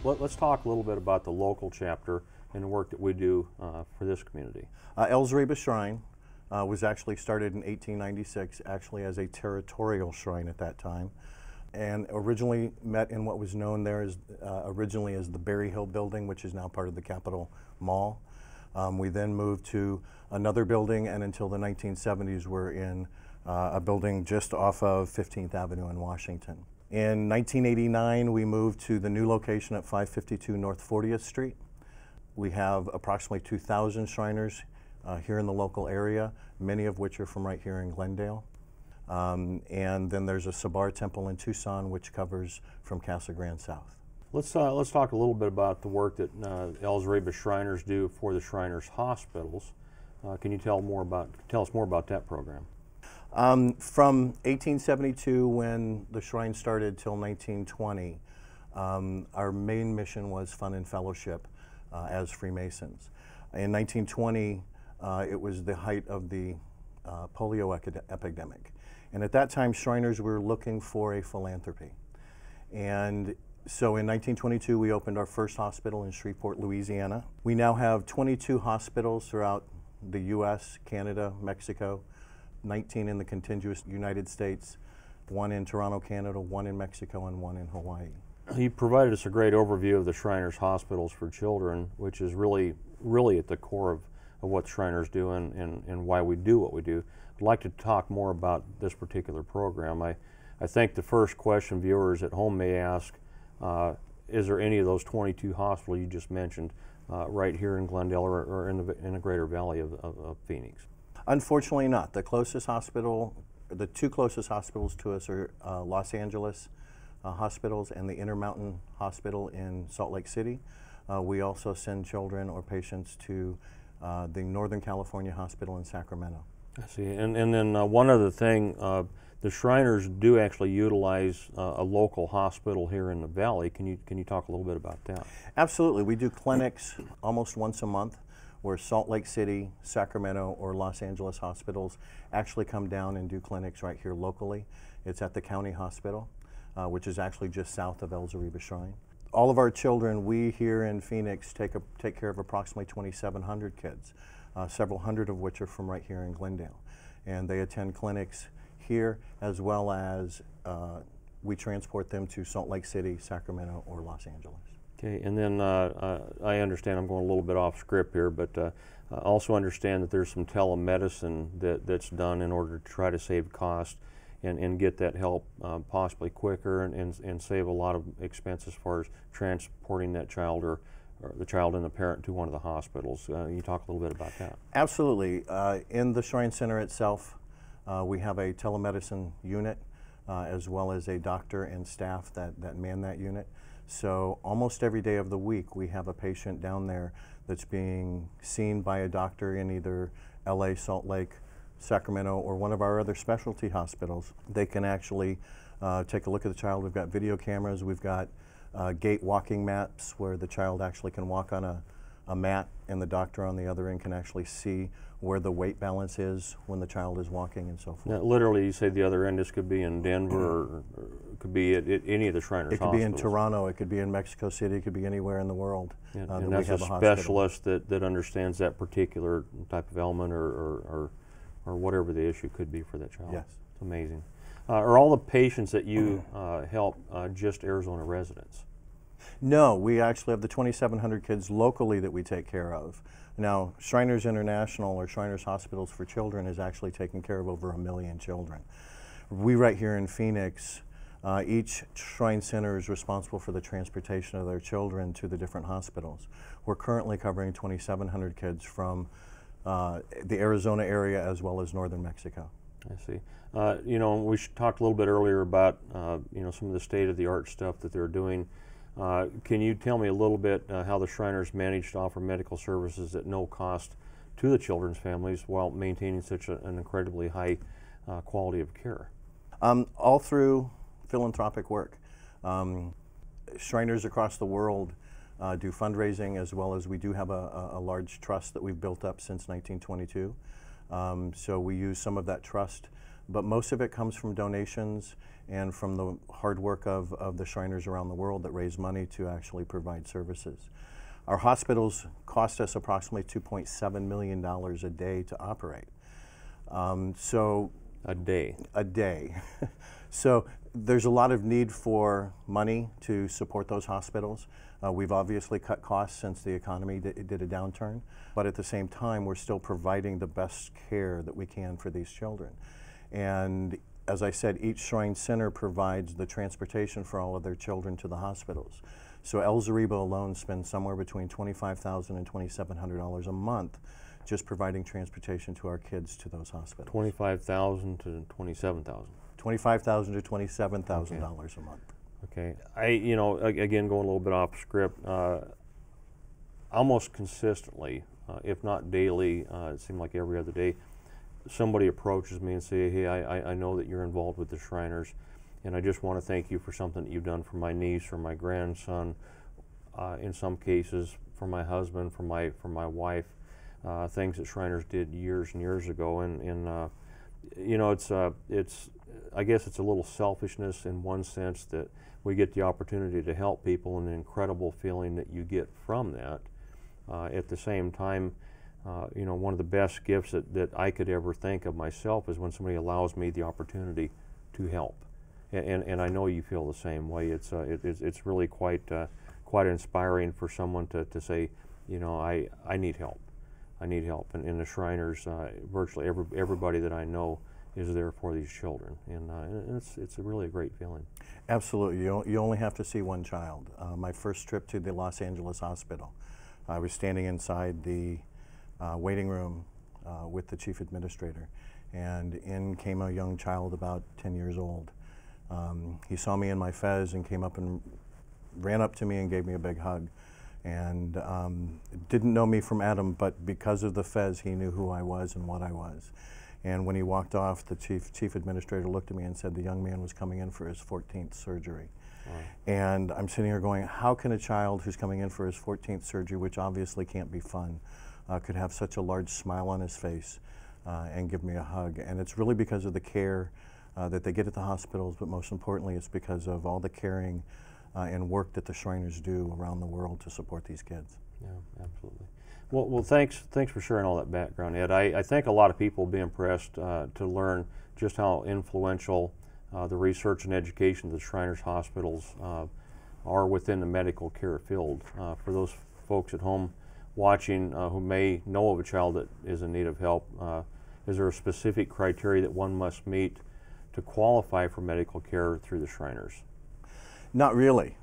Let's talk a little bit about the local chapter and the work that we do for this community. El Zareba Shrine was actually started in 1896, actually as a territorial shrine at that time, and originally met in what was known there as originally as the Berry Hill Building, which is now part of the Capitol Mall. We then moved to another building, and until the 1970s we're in a building just off of 15th Avenue in Washington. In 1989 we moved to the new location at 552 North 40th Street. We have approximately 2,000 Shriners here in the local area, many of which are from right here in Glendale. And then there's a Sabar Temple in Tucson, which covers from Casa Grande south. Let's talk a little bit about the work that El Zareba Shriners do for the Shriners hospitals. Can you tell us more about that program? From 1872, when the shrine started, till 1920, our main mission was fun and fellowship as Freemasons. In 1920, it was the height of the polio epidemic. And at that time, Shriners were looking for a philanthropy. And so in 1922, we opened our first hospital in Shreveport, Louisiana. We now have 22 hospitals throughout the US, Canada, Mexico, 19 in the contiguous United States, 1 in Toronto, Canada, 1 in Mexico, and 1 in Hawaii. You provided us a great overview of the Shriners Hospitals for Children, which is really at the core of what Shriners do and why we do what we do. I'd like to talk more about this particular program. I think the first question viewers at home may ask, is there any of those 22 hospitals you just mentioned right here in Glendale or in the Greater Valley of Phoenix? Unfortunately not. The closest hospital, the 2 closest hospitals to us are Los Angeles hospitals and the Intermountain Hospital in Salt Lake City. We also send children or patients to the Northern California Hospital in Sacramento. I see. And then one other thing, the Shriners do actually utilize a local hospital here in the Valley. Can you talk a little bit about that? Absolutely. We do clinics almost once a month where Salt Lake City, Sacramento, or Los Angeles hospitals actually come down and do clinics right here locally. It's at the county hospital, which is actually just south of El Zareba Shrine. All of our children, we here in Phoenix take care of approximately 2,700 kids, several hundred of which are from right here in Glendale. And they attend clinics here, as well as we transport them to Salt Lake City, Sacramento, or Los Angeles. Okay, and then I understand I'm going a little bit off script here, but I also understand that there's some telemedicine that's done in order to try to save cost and get that help possibly quicker and save a lot of expense as far as transporting that child or the child and the parent to one of the hospitals. You talk a little bit about that. Absolutely. In the Shrine Center itself, we have a telemedicine unit as well as a doctor and staff that man that unit. So almost every day of the week we have a patient down there that's being seen by a doctor in either LA, Salt Lake, Sacramento, or one of our other specialty hospitals. They can actually take a look at the child. We've got video cameras, we've got gait walking maps where the child actually can walk on a mat and the doctor on the other end can actually see where the weight balance is when the child is walking and so forth. Now, literally, you say the other end, this could be in Denver or it could be at any of the Shriners hospitals. It could be in Toronto, it could be in Mexico City, it could be anywhere in the world. And that's a specialist that understands that particular type of element or whatever the issue could be for that child. Yes. It's amazing. Are all the patients that you help just Arizona residents? No, we actually have the 2,700 kids locally that we take care of. Now, Shriners International or Shriners Hospitals for Children is actually taking care of over 1 million children. We right here in Phoenix, each Shrine Center is responsible for the transportation of their children to the different hospitals. We're currently covering 2,700 kids from the Arizona area as well as northern Mexico. I see. You know, we talked a little bit earlier about you know, some of the state-of-the-art stuff that they're doing. Can you tell me a little bit how the Shriners manage to offer medical services at no cost to the children's families while maintaining such an incredibly high quality of care? All through philanthropic work. Shriners across the world do fundraising, as well as we do have a large trust that we've built up since 1922. So we use some of that trust but most of it comes from donations and from the hard work of the Shriners around the world that raise money to actually provide services. Our hospitals cost us approximately $2.7 million a day to operate. A day. A day. So there's a lot of need for money to support those hospitals. We've obviously cut costs since the economy did a downturn, but at the same time, we're still providing the best care that we can for these children. And as I said, each Shrine Center provides the transportation for all of their children to the hospitals. So El Zariba alone spends somewhere between $25,000 and $2,700 a month just providing transportation to our kids to those hospitals. $25,000 to $27,000. $25,000 to $27,000 a month. Okay. Again, going a little bit off script, almost consistently, if not daily, it seemed like every other day, somebody approaches me and say, hey, I know that you're involved with the Shriners, and I just want to thank you for something that you've done for my niece or my grandson, in some cases for my husband, for my wife, things that Shriners did years and years ago. And it's I guess it's a little selfishness in one sense that we get the opportunity to help people and the incredible feeling that you get from that. At the same time, one of the best gifts that I could ever think of myself is when somebody allows me the opportunity to help. And I know you feel the same way. It's really quite inspiring for someone to say, I need help. I need help. And in the Shriners, virtually everybody that I know is there for these children, and it's really a great feeling. Absolutely. You only have to see one child. My first trip to the Los Angeles hospital, I was standing inside the waiting room with the chief administrator, and in came a young child about 10 years old. He saw me in my fez and came up and ran up to me and gave me a big hug, and didn't know me from Adam, but because of the fez, he knew who I was and what I was. And when he walked off, the chief administrator looked at me and said the young man was coming in for his 14th surgery. Right. And I'm sitting here going, how can a child who's coming in for his 14th surgery, which obviously can't be fun, could have such a large smile on his face and give me a hug? And it's really because of the care that they get at the hospitals, but most importantly, it's because of all the caring and work that the Shriners do around the world to support these kids. Yeah, absolutely. Well, thanks for sharing all that background, Ed. I think a lot of people will be impressed to learn just how influential the research and education of the Shriners hospitals are within the medical care field. For those folks at home watching who may know of a child that is in need of help, is there a specific criteria that one must meet to qualify for medical care through the Shriners? Not really.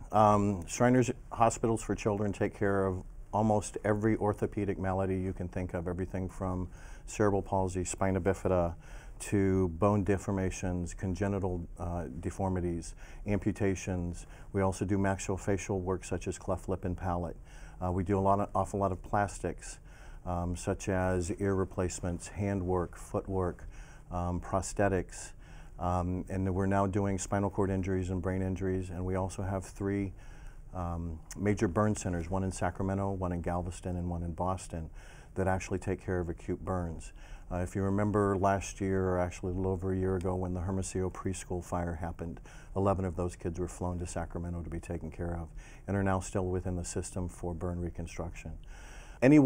Shriners Hospitals for Children take care of almost every orthopedic malady you can think of, everything from cerebral palsy, spina bifida, to bone deformations, congenital deformities, amputations. We also do maxillofacial work such as cleft lip and palate. We do awful lot of plastics, such as ear replacements, handwork, footwork, prosthetics, and we're now doing spinal cord injuries and brain injuries, and we also have 3 major burn centers, one in Sacramento, one in Galveston, and one in Boston, that actually take care of acute burns. If you remember last year, or actually a little over a year ago, when the Hermosillo preschool fire happened, 11 of those kids were flown to Sacramento to be taken care of and are now still within the system for burn reconstruction. Any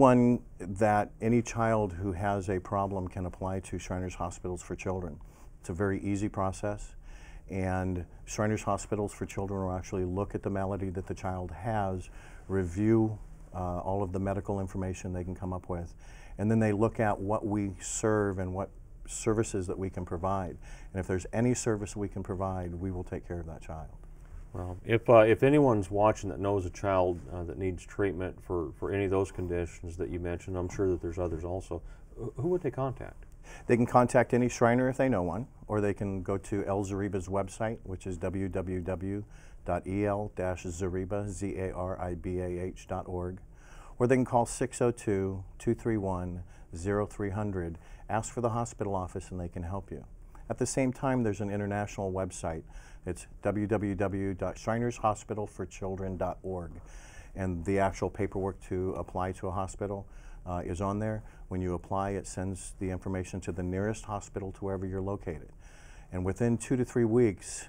child who has a problem can apply to Shriners Hospitals for Children. It's a very easy process, and Shriners Hospitals for Children will actually look at the malady that the child has, review all of the medical information they can come up with, and then they look at what we serve and what services that we can provide. And if there's any service we can provide, we will take care of that child. Well, if anyone's watching that knows a child that needs treatment for any of those conditions that you mentioned, I'm sure that there's others also, who would they contact? They can contact any Shriner if they know one, or they can go to El Zariba's website, which is www.el-zariba.org, or they can call 602-231-0300, ask for the hospital office, and they can help you. At the same time, there's an international website. It's www.shrinershospitalforchildren.org, and the actual paperwork to apply to a hospital is on there. When you apply, it sends the information to the nearest hospital to wherever you're located. And within 2 to 3 weeks,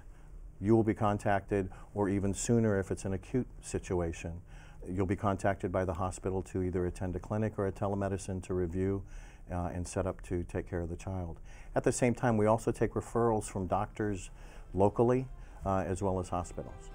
you will be contacted, or even sooner if it's an acute situation, you'll be contacted by the hospital to either attend a clinic or a telemedicine to review and set up to take care of the child. At the same time, we also take referrals from doctors locally as well as hospitals.